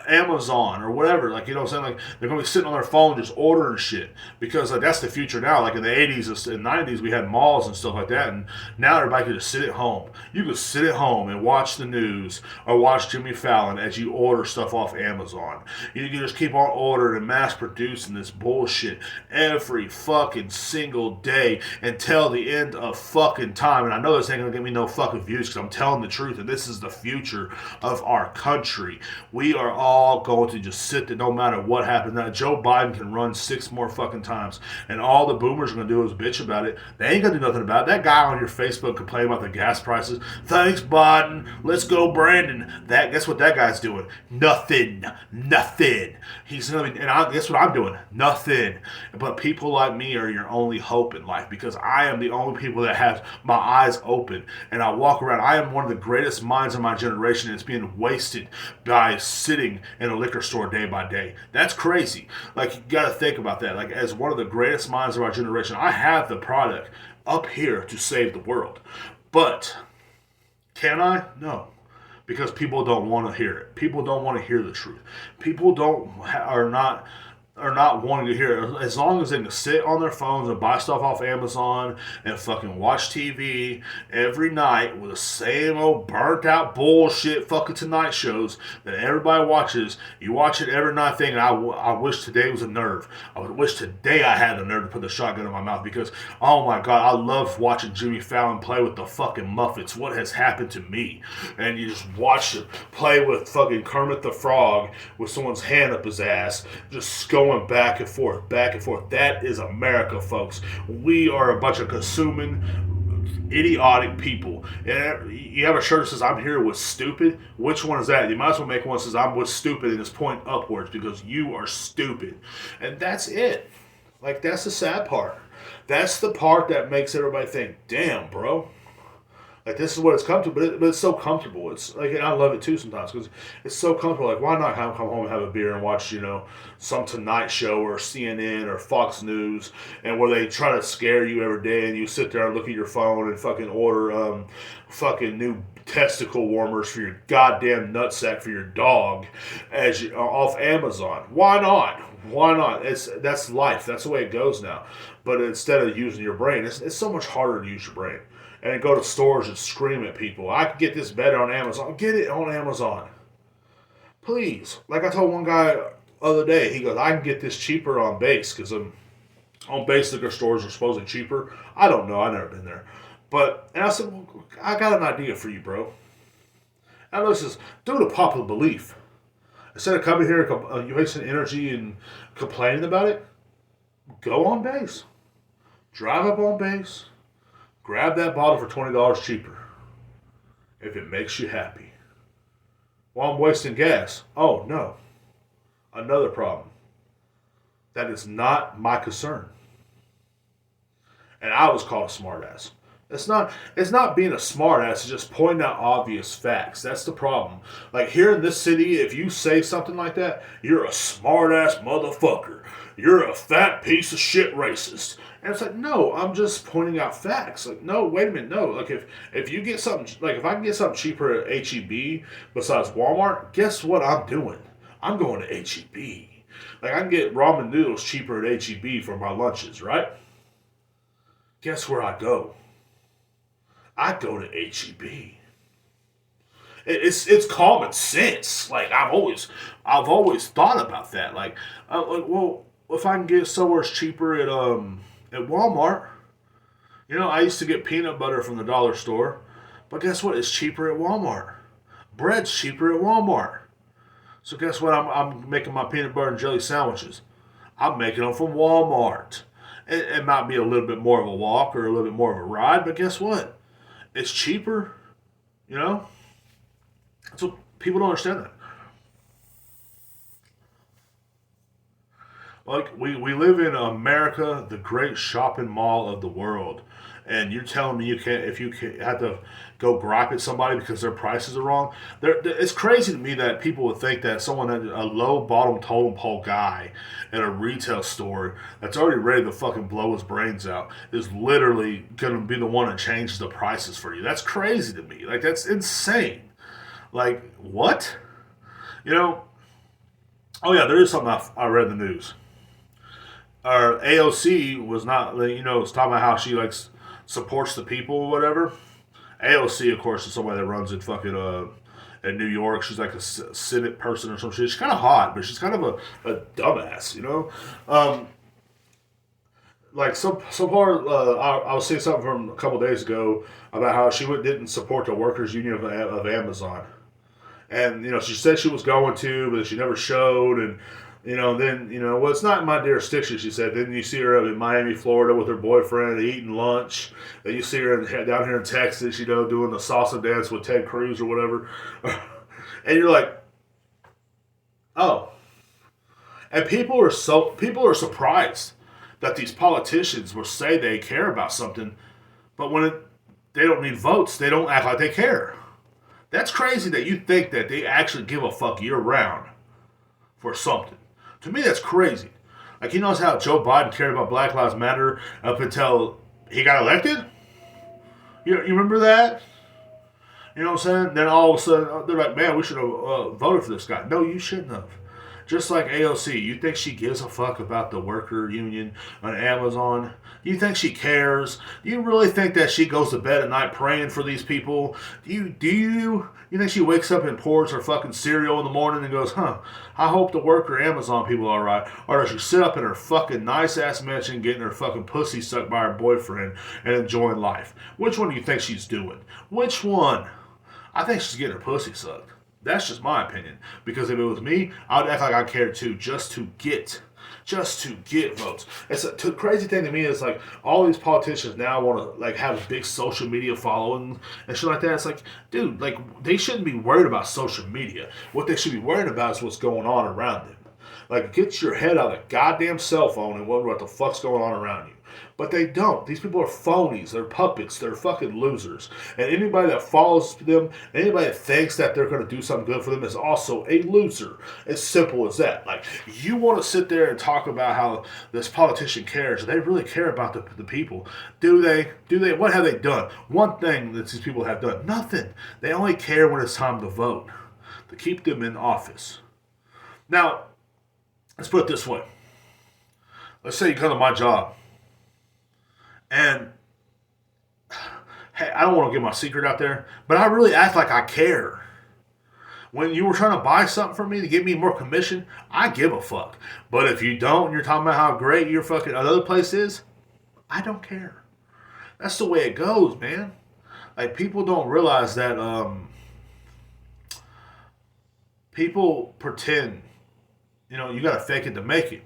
Amazon or whatever. Like, you know what I'm saying? Like, they're going to be sitting on their phone just ordering shit because that's the future now. Like in the 80s and 90s, we had malls and stuff like that, and now everybody can just sit at home. You can sit at home and watch the news or watch Jimmy Fallon as you order stuff off Amazon. You can just keep on ordering and mass producing this bullshit every fucking single day until the end of fucking time. And I know this ain't gonna give me no fucking views because I'm telling the truth, and this is the future of our country. We are all going to just sit there no matter what happens. Now Joe Biden can run 6 more fucking times, and all the boomers are gonna do is bitch about it. They ain't gonna do nothing about it. That guy on your Facebook complaining about the gas prices. Thanks, Biden. Let's go, Brandon. Guess what that guy's doing? Nothing. He's gonna be, and guess what I'm doing? Nothing. But people like me are your only hope in life, because I am the only people that have my eyes open and I walk around. I am one of the greatest minds of my generation, and it's being wasted by sitting in a liquor store day by day. That's crazy. Like, you gotta think about that. Like, as one of the greatest minds of our generation, I have the product up here to save the world. But can I? No. Because people don't want to hear it. People don't want to hear the truth. People are not wanting to hear it. As long as they can sit on their phones and buy stuff off Amazon and fucking watch TV every night with the same old burnt out bullshit fucking Tonight shows that everybody watches. You watch it every night thing, and I wish today was a nerve. I wish today I had the nerve to put the shotgun in my mouth, because, oh my God, I love watching Jimmy Fallon play with the fucking Muppets. What has happened to me? And you just watch him play with fucking Kermit the Frog with someone's hand up his ass, just going back and forth. That is America, folks. We are a bunch of consuming, idiotic people. And you have a shirt that says, I'm here with stupid. Which one is that? You might as well make one that says, I'm with stupid, and it's point upwards, because you are stupid. And that's it. Like, that's the sad part. That's the part that makes everybody think, damn, bro. Like, this is what it's come to, but it's so comfortable. It's like, and I love it too sometimes because it's so comfortable. Like, why not come home and have a beer and watch, some Tonight Show or CNN or Fox News, and where they try to scare you every day, and you sit there and look at your phone and fucking order fucking new testicle warmers for your goddamn nutsack for your dog off Amazon. Why not? Why not? That's life. That's the way it goes now. But instead of using your brain, it's so much harder to use your brain and then go to stores and scream at people. I can get this better on Amazon. Get it on Amazon. Please. Like I told one guy the other day, he goes, I can get this cheaper on base because on base liquor stores are supposedly cheaper. I don't know. I've never been there. And I said, well, I got an idea for you, bro. And this is due to popular belief. Instead of coming here and wasting energy and complaining about it, go on base. Drive up on base. Grab that bottle for $20 cheaper. If it makes you happy. Well, I'm wasting gas. Oh, no. Another problem. That is not my concern. And I was called a smartass. It's not being a smartass, it's just pointing out obvious facts. That's the problem. Like here in this city, if you say something like that, you're a smartass motherfucker. You're a fat piece of shit racist. And it's like, no, I'm just pointing out facts. Like, no, wait a minute, no. Like if you get something, like if I can get something cheaper at HEB besides Walmart, guess what I'm doing? I'm going to HEB. Like I can get ramen noodles cheaper at HEB for my lunches, right? Guess where I go? I go to HEB. It's common sense. Like I've always thought about that. Like well, if I can get somewhere cheaper at Walmart, I used to get peanut butter from the dollar store, but guess what? It's cheaper at Walmart. Bread's cheaper at Walmart. So guess what? I'm making my peanut butter and jelly sandwiches. I'm making them from Walmart. It might be a little bit more of a walk or a little bit more of a ride, but guess what? It's cheaper, So people don't understand that. Like we live in America, the great shopping mall of the world, and you're telling me if you have to go gripe at somebody because their prices are wrong. It's crazy to me that people would think that a low bottom totem pole guy at a retail store that's already ready to fucking blow his brains out is literally going to be the one that changes the prices for you. That's crazy to me. Like that's insane. Like what? Oh yeah, there is something I read in the news. Our AOC was not, was talking about how she supports the people or whatever. AOC, of course, is somebody that runs in fucking in New York. She's like a Senate person or some shit. She's kind of hot, but she's kind of a dumbass, Like so far, I was seeing something from a couple days ago about how she didn't support the workers' union of Amazon, and she said she was going to, but she never showed, and. Then, well, it's not in my jurisdiction, she said. Then you see her in Miami, Florida with her boyfriend eating lunch. Then you see her down here in Texas, doing the salsa dance with Ted Cruz or whatever. And you're like, oh. And people are surprised that these politicians will say they care about something, but when they don't need votes, they don't act like they care. That's crazy that you think that they actually give a fuck year round for something. To me, that's crazy. Like, you notice how Joe Biden cared about Black Lives Matter up until he got elected? You remember that? You know what I'm saying? Then all of a sudden, they're like, man, we should have voted for this guy. No, you shouldn't have. Just like AOC, you think she gives a fuck about the worker union on Amazon? You think she cares? Do you really think that she goes to bed at night praying for these people? Do you think she wakes up and pours her fucking cereal in the morning and goes, I hope the worker Amazon people are alright? Or does she sit up in her fucking nice-ass mansion getting her fucking pussy sucked by her boyfriend and enjoying life? Which one do you think she's doing? Which one? I think she's getting her pussy sucked. That's just my opinion. Because if it was me, I would act like I cared too, just to get votes. It's a crazy thing to me is like all these politicians now want to have a big social media following and shit like that. It's like, dude, they shouldn't be worried about social media. What they should be worried about is what's going on around them. Like, get your head out of the goddamn cell phone and wonder what the fuck's going on around you. But they don't. These people are phonies. They're puppets. They're fucking losers. And anybody that follows them, anybody that thinks that they're going to do something good for them is also a loser. As simple as that. Like, you want to sit there and talk about how this politician cares. They really care about the people. Do they? Do they? What have they done? One thing that these people have done. Nothing. They only care when it's time to vote. To keep them in office. Now, let's put it this way. Let's say you come to my job. And hey, I don't want to get my secret out there, but I really act like I care. When you were trying to buy something from me to give me more commission, I give a fuck. But if you don't, and you're talking about how great your fucking another place is, I don't care. That's the way it goes, man. Like, people don't realize that people pretend, you gotta fake it to make it.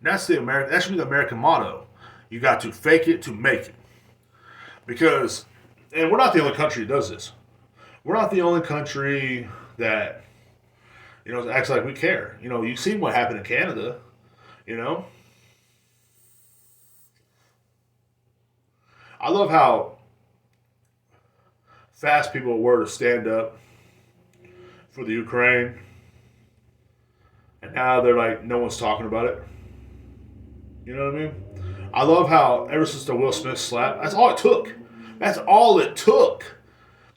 That should be the American motto. You got to fake it to make it. Because, and we're not the only country that does this. We're not the only country that, acts like we care. You've seen what happened in Canada, I love how fast people were to stand up for the Ukraine. And now they're like, no one's talking about it. You know what I mean? I love how ever since the Will Smith slap, that's all it took. That's all it took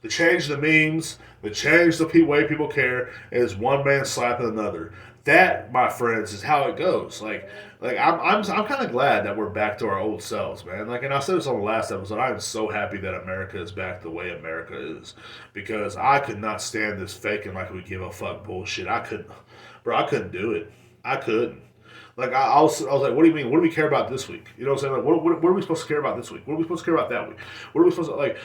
to change the memes, to change the way people care, is one man slapping another. That, my friends, is how it goes. I'm kind of glad that we're back to our old selves, man. And I said this on the last episode. I'm so happy that America is back the way America is, because I could not stand this faking like we give a fuck bullshit. I couldn't do it. I couldn't. I was like, what do you mean? What do we care about this week? You know what I'm saying? What are we supposed to care about this week? What are we supposed to care about that week? What are we supposed to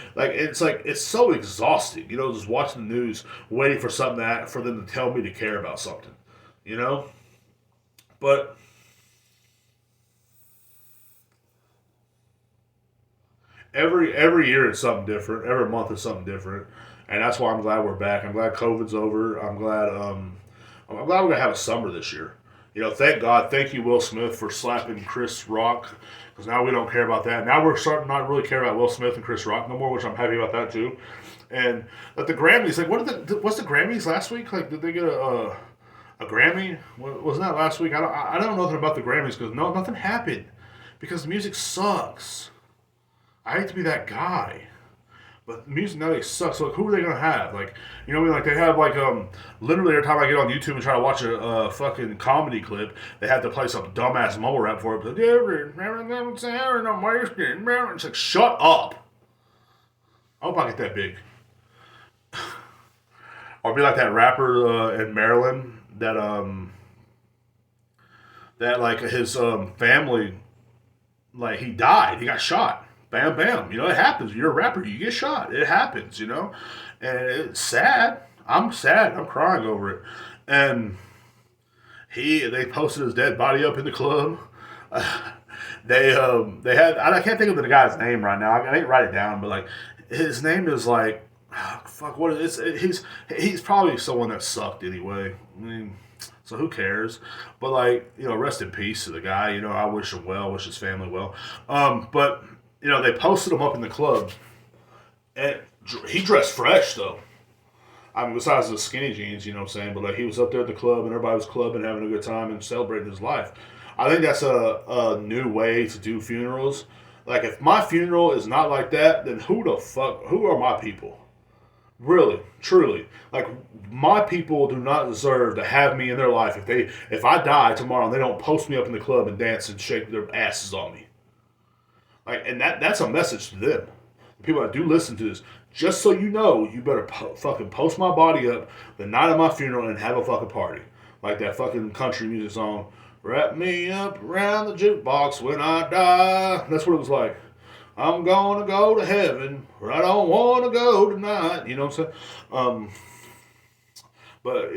it's so exhausting, just watching the news, waiting for for them to tell me to care about something, But every year it's something different. Every month is something different, and that's why I'm glad we're back. I'm glad COVID's over. I'm glad we're gonna have a summer this year. Thank God. Thank you, Will Smith, for slapping Chris Rock, because now we don't care about that. Now we're starting not really care about Will Smith and Chris Rock no more, which I'm happy about that too. And the Grammys, what's the Grammys last week? Did they get a Grammy? Wasn't that last week? I don't know nothing about the Grammys because nothing happened because the music sucks. I hate to be that guy. But music nowadays sucks. So who are they gonna have? They have literally every time I get on YouTube and try to watch a fucking comedy clip, they have to play some dumbass mumble rap for it. It's like, shut up. I hope I get that big. Or be like that rapper in Maryland that his family, he died. He got shot. Bam, bam. It happens. You're a rapper. You get shot. It happens, And it's sad. I'm sad. I'm crying over it. And they posted his dead body up in the club. They had, I can't think of the guy's name right now. I didn't write it down, but his name is fuck, what is it? He's probably someone that sucked anyway. I mean, so who cares? But rest in peace to the guy. I wish him well, wish his family well. But they posted him up in the club, and he dressed fresh though. I mean, besides the skinny jeans, you know what I'm saying? But he was up there at the club, and everybody was clubbing, having a good time, and celebrating his life. I think that's a new way to do funerals. If my funeral is not like that, then who are my people? Really, truly. My people do not deserve to have me in their life if I die tomorrow and they don't post me up in the club and dance and shake their asses on me. And that's a message to them. The people that do listen to this, just so you know, you better fucking post my body up the night of my funeral and have a fucking party. Like that fucking country music song, wrap me up around the jukebox when I die. That's what it was like. I'm gonna go to heaven, or I don't wanna go tonight. You know what I'm saying? But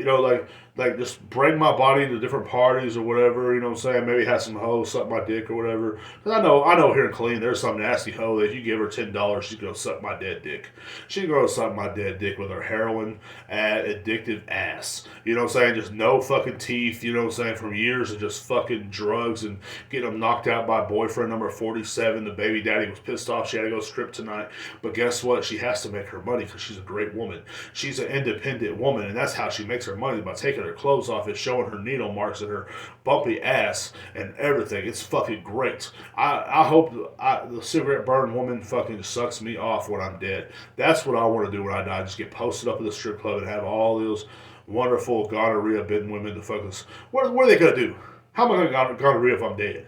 like just bring my body to different parties or whatever. You know what I'm saying? Maybe have some hoes suck my dick or whatever. Cause I know here in Killeen there's some nasty hoe that if you give her $10, she's gonna suck my dead dick. She's gonna suck my dead dick with her heroin addictive ass. You know what I'm saying? Just no fucking teeth. You know what I'm saying? From years of just fucking drugs and getting them knocked out by boyfriend number 47. The baby daddy was pissed off. She had to go strip tonight. But guess what? She has to make her money because she's a great woman. She's an independent woman, and that's how she makes her money, by taking her clothes off and showing her needle marks and her bumpy ass and everything. It's fucking great. I hope the cigarette burn woman fucking sucks me off when I'm dead. That's what I want to do when I die. Just get posted up at the strip club and have all those wonderful gonorrhea bitten women to focus. What are they going to do? How am I going to gonorrhea if I'm dead?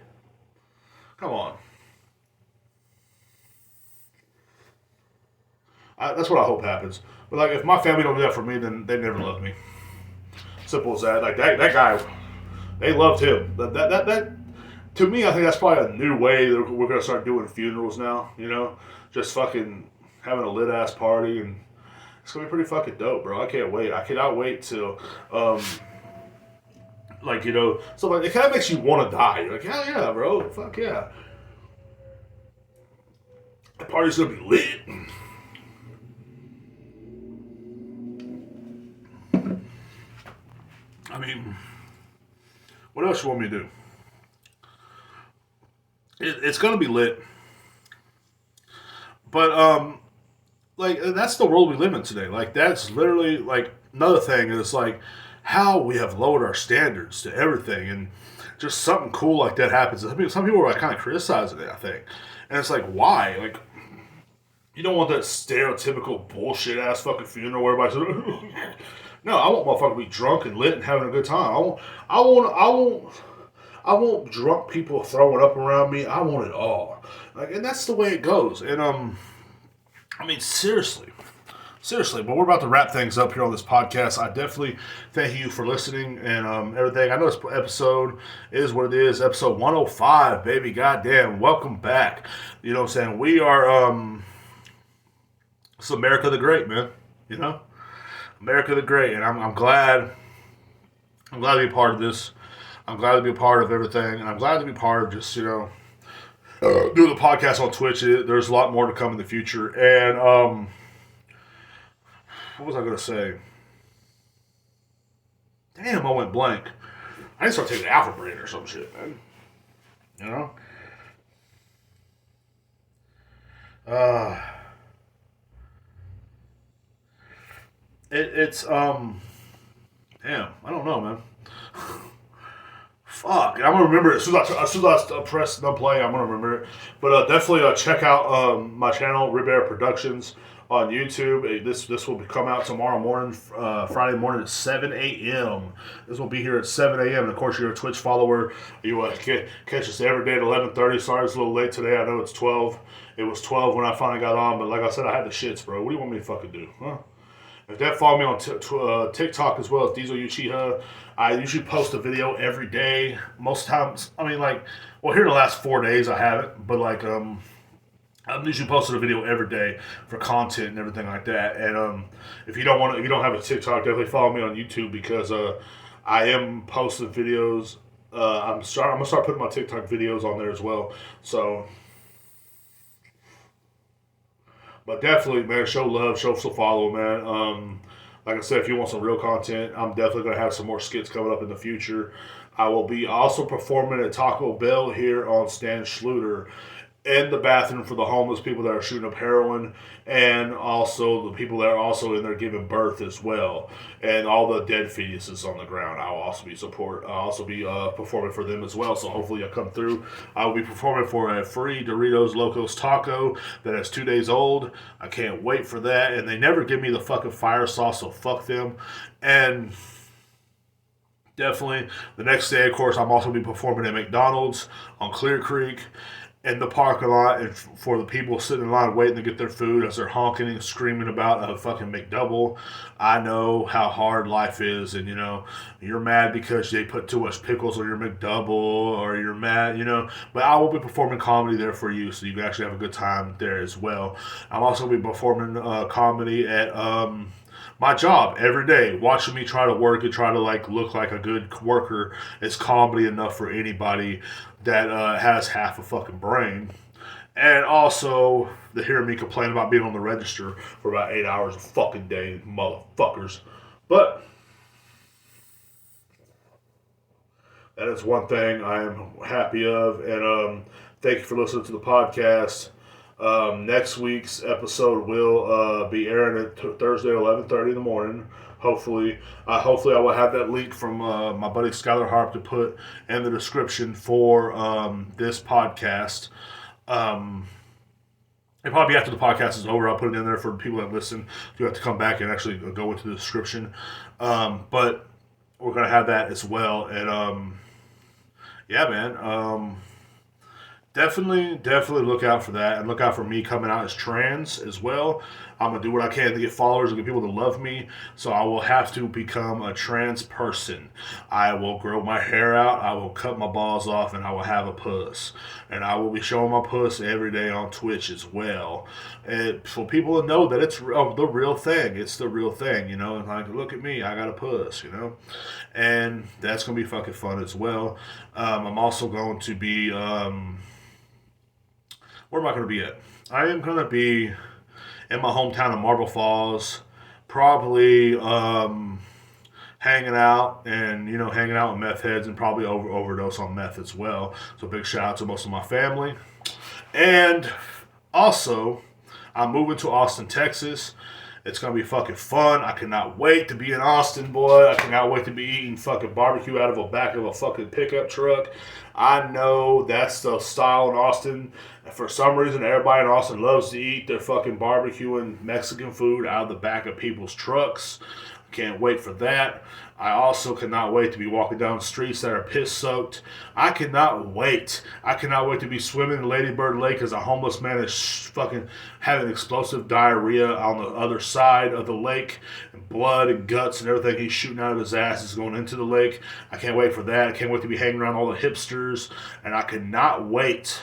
Come on. That's what I hope happens. But like, if my family don't do that for me, then they never loved me. Simple as that. Like that guy, they loved him. That to me, I think that's probably a new way that we're gonna start doing funerals now. You know, just fucking having a lit ass party, and it's gonna be pretty fucking dope, bro. I can't wait. I cannot wait till, like, you know, so like it kind of makes you want to die. You're like, hell yeah, bro, fuck yeah. The party's gonna be lit. I mean, what else you want me to do? It's gonna be lit, but like that's the world we live in today. Like that's literally like another thing is like how we have lowered our standards to everything, and just something cool like that happens. I mean, some people are like kind of criticizing it. I think, and it's like why? Like you don't want that stereotypical bullshit ass fucking funeral where everybody's no, I want motherfucker to be drunk and lit and having a good time. I want drunk people throwing up around me. I want it all. Like, and that's the way it goes. And I mean, seriously. But we're about to wrap things up here on this podcast. I definitely thank you for listening and everything. I know this episode is what it is, episode 105, baby. Goddamn, welcome back. You know what I'm saying? We are it's America the Great, man. You know? America the Great, and I'm glad to be a part of this. I'm glad to be a part of everything, and I'm glad to be part of just, you know, doing the podcast on Twitch. There's a lot more to come in the future. And what was I going to say? Damn, I went blank. I need to start taking Alpha Brain or some shit, man. You know? It's damn, I don't know, man. Fuck, I'm gonna remember it as soon as I press the play. I'm gonna remember it, but definitely check out my channel, Ribera Productions, on YouTube. This will come out tomorrow morning, Friday morning at 7 a.m. This will be here at 7 a.m. And of course, you're a Twitch follower. You catch us every day at 11:30. Sorry, it's a little late today. I know it's 12. It was 12 when I finally got on, but like I said, I had the shits, bro. What do you want me to fucking do, huh? If that follow me on TikTok as well as Diesel Uchiha, I usually post a video every day. Most times, I mean, like, well, here in the last 4 days I haven't, but like, I'm usually posting a video every day for content and everything like that. And if you don't have a TikTok, definitely follow me on YouTube because I am posting videos. I'm gonna start putting my TikTok videos on there as well. So. But definitely, man, show love, show some follow, man. Like I said, if you want some real content, I'm definitely going to have some more skits coming up in the future. I will be also performing at Taco Bell here on Stan Schluter in the bathroom for the homeless people that are shooting up heroin, and also the people that are also in there giving birth as well, and all the dead fetuses on the ground. I'll also be performing for them as well. So hopefully you'll come through. I will be performing for a free Doritos Locos taco that is 2 days old. I can't wait for that. And they never give me the fucking fire sauce, so fuck them. And definitely the next day, of course, I'm also be performing at McDonald's on Clear Creek in the parking lot, and for the people sitting in line waiting to get their food as they're honking and screaming about a fucking McDouble. I know how hard life is, and you know, you're mad because they put too much pickles on your McDouble, or you're mad, you know, but I will be performing comedy there for you, so you can actually have a good time there as well. I'm also going to be performing comedy at my job every day. Watching me try to work and try to like look like a good worker is comedy enough for anybody that has half a fucking brain. And also, to hear me complain about being on the register for about 8 hours a fucking day, motherfuckers. But that is one thing I am happy of. And thank you for listening to the podcast. Next week's episode will be airing at Thursday at 11:30 in the morning. Hopefully I will have that link from my buddy Skylar Harp to put in the description for this podcast. It'll probably be after the podcast is over. I'll put it in there for people that listen. You have to come back and actually go into the description. But we're going to have that as well. And yeah, man. Definitely look out for that, and look out for me coming out as trans as well. I'm going to do what I can to get followers and get people to love me, so I will have to become a trans person. I will grow my hair out, I will cut my balls off, and I will have a puss. And I will be showing my puss every day on Twitch as well. And for people to know that it's the real thing. It's the real thing, you know. And like, look at me, I got a puss, you know. And that's going to be fucking fun as well. I'm also going to be... where am I going to be at? I am going to be in my hometown of Marble Falls, probably hanging out with meth heads and probably overdose on meth as well. So big shout out to most of my family. And also, I'm moving to Austin, Texas. It's going to be fucking fun. I cannot wait to be in Austin, boy. I cannot wait to be eating fucking barbecue out of the back of a fucking pickup truck. I know that's the style in Austin. And for some reason, everybody in Austin loves to eat their fucking barbecue and Mexican food out of the back of people's trucks. Can't wait for that. I also cannot wait to be walking down streets that are piss soaked. I cannot wait. I cannot wait to be swimming in Lady Bird Lake as a homeless man is fucking having explosive diarrhea on the other side of the lake. And blood and guts and everything he's shooting out of his ass is going into the lake. I can't wait for that. I can't wait to be hanging around all the hipsters. And I cannot wait.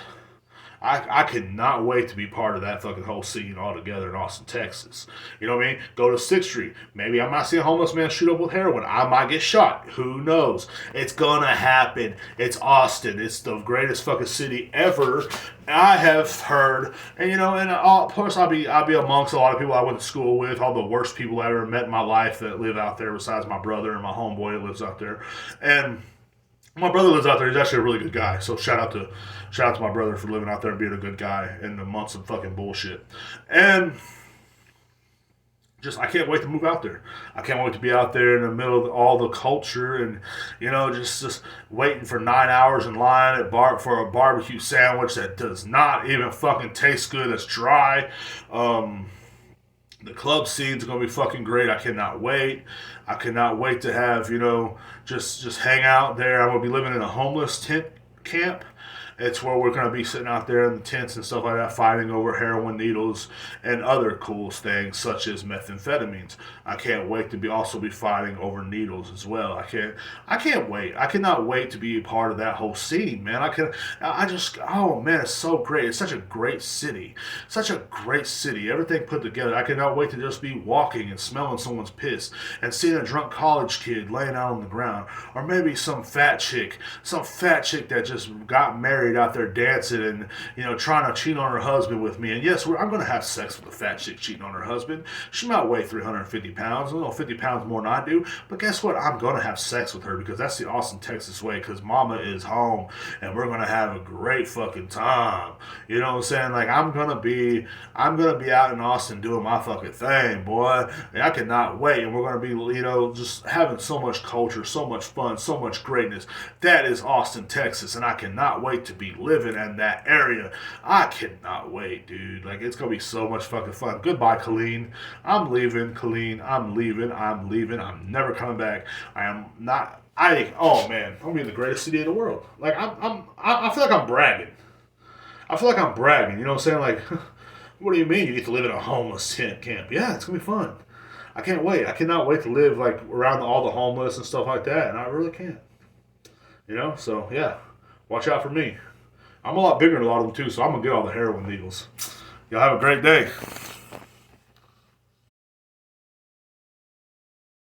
I cannot wait to be part of that fucking whole scene all together in Austin, Texas. You know what I mean? Go to 6th Street. Maybe I might see a homeless man shoot up with heroin. I might get shot. Who knows? It's gonna happen. It's Austin. It's the greatest fucking city ever. I have heard, and plus I'll be amongst a lot of people I went to school with, all the worst people I ever met in my life that live out there besides my brother and my homeboy that lives out there. And my brother lives out there. He's actually a really good guy. So shout out to my brother for living out there and being a good guy in the months of fucking bullshit. And I can't wait to move out there. I can't wait to be out there in the middle of all the culture and, just waiting for 9 hours in line for a barbecue sandwich that does not even fucking taste good. It's dry. The club scene's going to be fucking great. I cannot wait. I cannot wait to have, just hang out there. I'm going to be living in a homeless tent camp. It's where we're going to be sitting out there in the tents and stuff like that, fighting over heroin needles and other cool things such as methamphetamines. I can't wait to also be fighting over needles as well. I can't wait. I cannot wait to be a part of that whole scene, man. Oh man, it's so great. It's such a great city. Such a great city. Everything put together. I cannot wait to just be walking and smelling someone's piss and seeing a drunk college kid laying out on the ground, or maybe some fat chick that just got married out there dancing and trying to cheat on her husband with me. And yes, I'm going to have sex with a fat chick cheating on her husband. She might weigh 350 pounds, 50 pounds more than I do, but guess what? I'm going to have sex with her because that's the Austin, Texas way, because mama is home and we're going to have a great fucking time. You know what I'm saying? Like, I'm going to be out in Austin doing my fucking thing, boy. And I cannot wait. And we're going to be, just having so much culture, so much fun, so much greatness. That is Austin, Texas, and I cannot wait to be living in that area. I cannot wait, dude. Like, it's going to be so much fucking fun. Goodbye, Colleen. I'm leaving, Colleen. I'm leaving. I'm never coming back. Oh man, I'm going to be in the greatest city in the world. Like, I feel like I'm bragging. You know what I'm saying? Like, what do you mean you get to live in a homeless tent camp? Yeah, it's going to be fun. I can't wait. I cannot wait to live, like, around all the homeless and stuff like that, and I really can't. So, yeah. Watch out for me. I'm a lot bigger than a lot of them, too, so I'm going to get all the heroin needles. Y'all have a great day.